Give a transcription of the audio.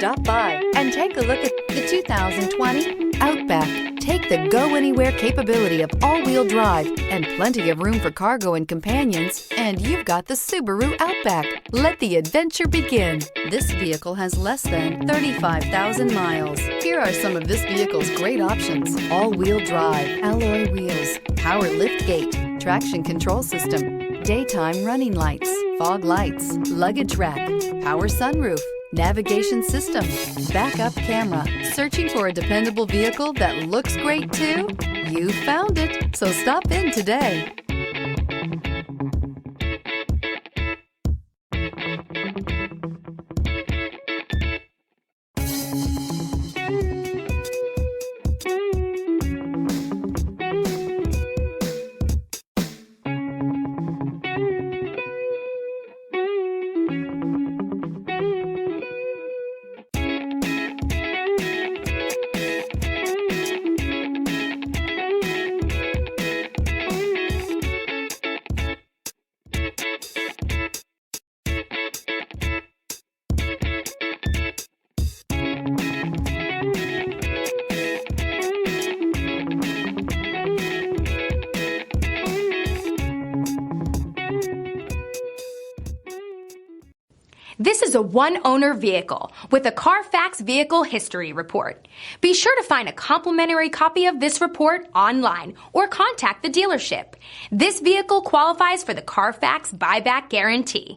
Stop by and take a look at the 2020 Outback. Take the go-anywhere capability of all-wheel drive and plenty of room for cargo and companions, and you've got the Subaru Outback. Let the adventure begin. This vehicle has less than 35,000 miles. Here are some of this vehicle's great options: all-wheel drive, alloy wheels, power liftgate, traction control system, daytime running lights, fog lights, luggage rack, power sunroof, navigation system, backup camera. Searching for a dependable vehicle that looks great too? You found it, so stop in today. This is a one-owner vehicle with a Carfax Vehicle History Report. Be sure to find a complimentary copy of this report online or contact the dealership. This vehicle qualifies for the Carfax Buyback Guarantee.